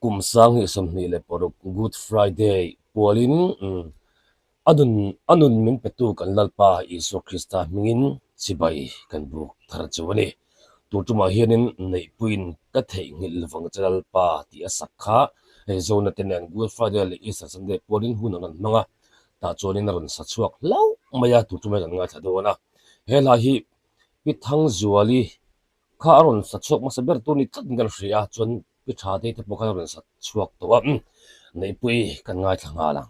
kumsang hi somni le poruk Good Friday polin anun min petu kan lalpa Isu Krista mingin sibai kan buk thar chuani tutuma hianin nei puin ka thei ngil wang chalpa ti asakha he zona tenen Good Friday le Easter Sunday polin hunan manga ta chonin ron sa chuak lau maya tutuma kan nga thadona hela hi pi thang zuali kha ron sa chuak ma saber tu ni chat ngal hria chon pi tha te te pokal ron sa chuak to nei pui kan ngai thanga lang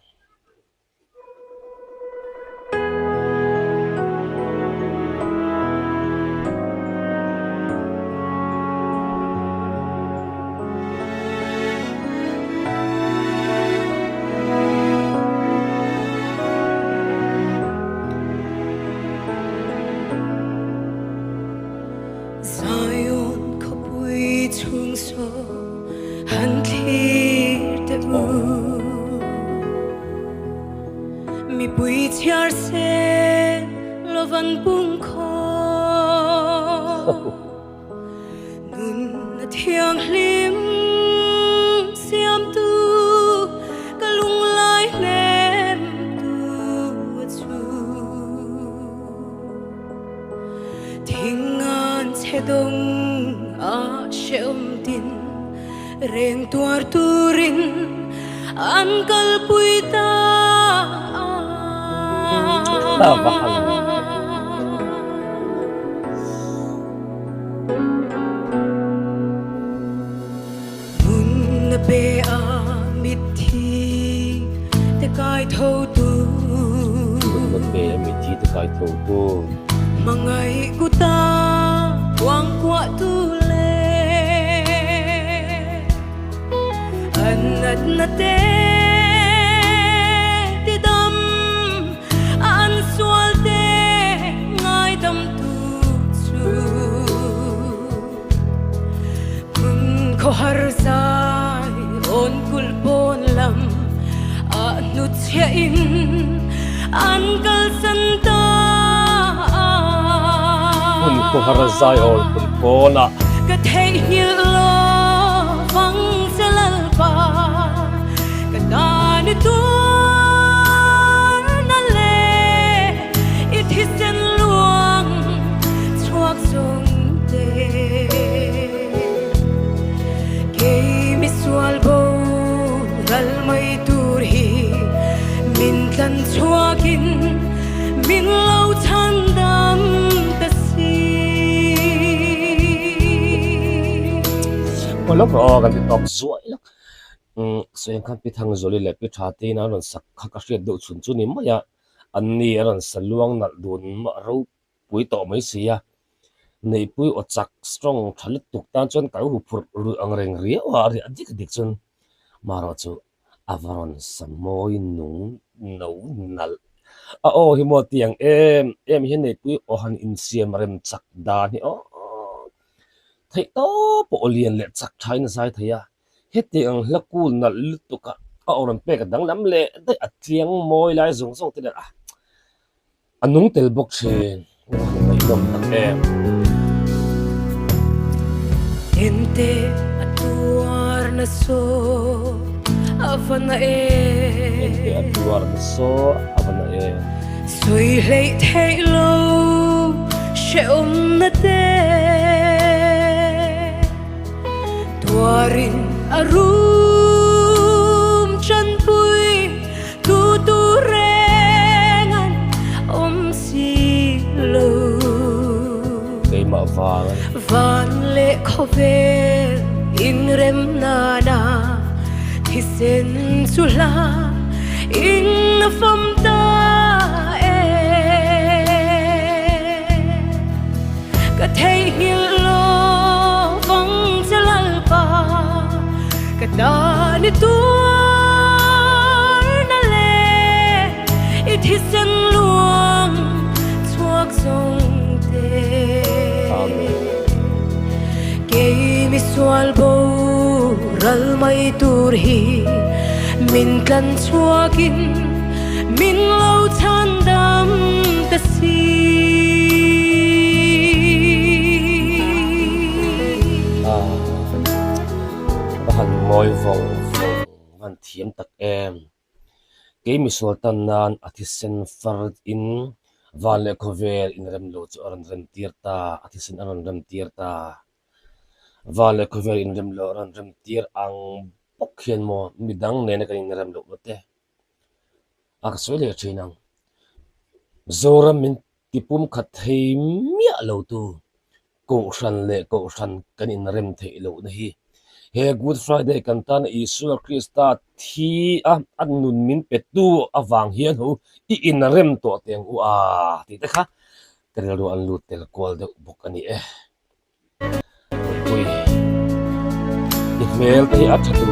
mi bui chiar se lovan bung kho nun na thiang lim siam tu kalung lai lem tu chu thingan che dong a sheum tin reng tuar turin an kal pui ta nun na pe a mit thi te kai thâu tu na pe mi thi te kai thâu tu mangai ku ta wang kwa tu le an na te har sai on kul pon lam a nu chia in an kal san ta un ko har sai on kul pona ka thei hi lo vang selal pa ka na ni tu na le it hisen luang chuak song te Albo ral mai tur hi min tlan chuakin min lo chan dam ta si olok ro kan ti top zuai lak so yang kan pi thang zoli le pi tha te na ron sak kha ka hriat do chun chu ni maya anni ron saluang nal dun ma ro pui to mai sia nei pui o chak strong thalut tuk tan chon ka hu phur ru ang reng ria wa ri adik dik chun maro chu avaron samoi nung no nal a o hi mo tiang em hi nei pui o han in siam rem chak da ni o thei to po lian le chak thain sai thaya heti ang lakul nal lutuka a oran pe ka dang lam le dai atiang moi lai zung zung te a anung tel bok chen mai dom tak em ente atuar na so avana ente atuar na so avana soi lei thei lo she na te tuarin arum chan pui tu tu rengan si lo kay ma van le khover in rem nana hisen sula in fam ta ka thei hil lo vang chalal pa ka ta ni tu na le it hisen luang chuak song te mi sual bo ral mai tur hi min tlan chuakin min lo chan dam ta si bahan ngồi vòng vòng van thiếm tắc em cái mi sultan nan athisen fard in vale cover in rem lo chu aran rem tirta athisen aran rem tirta vale cover in rem lo aran rem tir ang pokhian mo midang ne na kan rem lo te ak sole chinang zoram min tipum khat thei mia lo tu ko shan le ko shan kan in rem thei lo na hi he good friday kan tan isu krista thi a nun min petu awang hian ho I in rem to teng u a ti ta kha karelo an lut tel kol de bok ani e ui email thi a chatu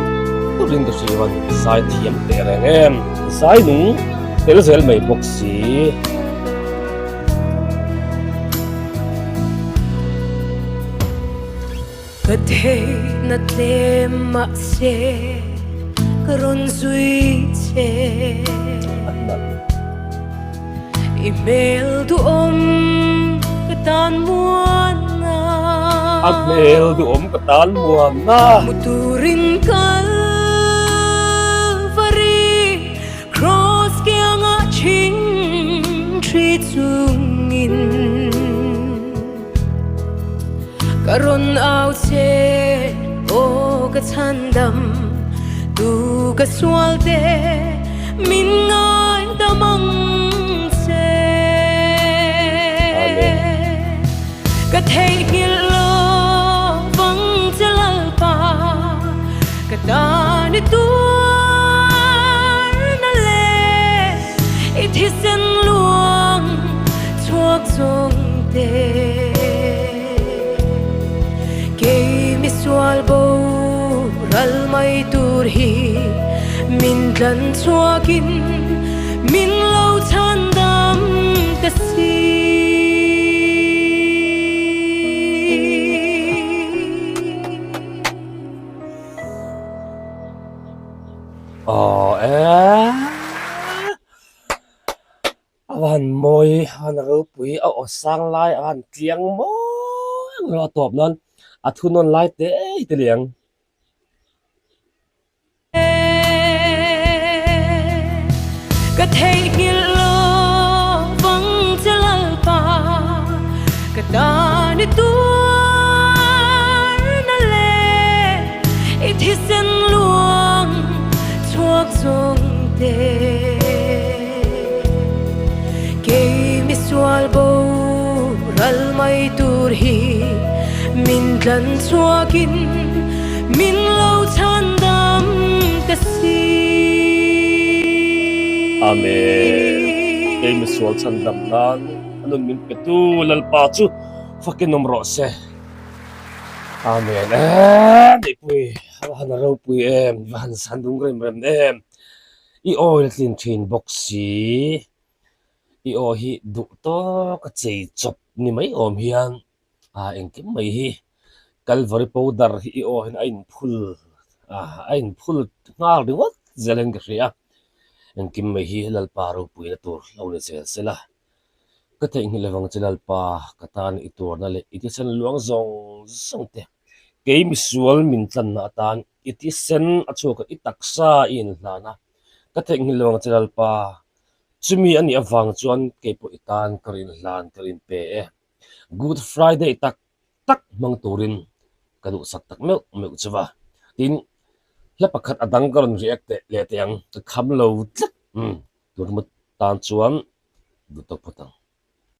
ring the sewan sai thiam te reng sai nu tel zel mai bok si Kadhe na tlema se karon zui che email du katan muana email du katan muana muturin Calvary cross kaya nga ching tri tsungin karon au che o ka chandam tu ka swalte min ngai damang se ka thei ngil lo vang chalal pa ka ta ni tu na le it hisen luang chuak zong te Sual bo ral mai tur hi min tlan chuakin min lo chan dam ka si awan moi han ro pui a sang lai an tiang mo ro top nan a thu non lai te te liang ka thei ngil lo vang chalal pa ka ta ni tu na le it hisen luang chuak zong te ke mi sual bo ral mai tur hi min tlan chuakin min lo chan dam ka si amen ei mi sual chan dam nan anun min petu lal pa chu fakin nom ro se amen de pui han ro pui em van san dung rem rem em I oil clean chain box si I o hi du to ka chei chop ni mai om hian en kim mai hi calvary powder hi o hin ain phul ngal ri wat zelen ka ria en kim mai hi lal paro pui na tur lo ne sel sela ka te ngi lewang chelal pa katan I tur na le iti sen luang zong zong te ke mi sual min tlan na tan iti sen achu ka itaksa in hlana ka te ngi lewang chelal pa chumi ani awang chuan ke po itan karin hlan karin pe good friday tak mang turin kadu sak tak meu chawa tin la pakhat adang karon react le teang kham lo tlak turmut tan chuan du tok putang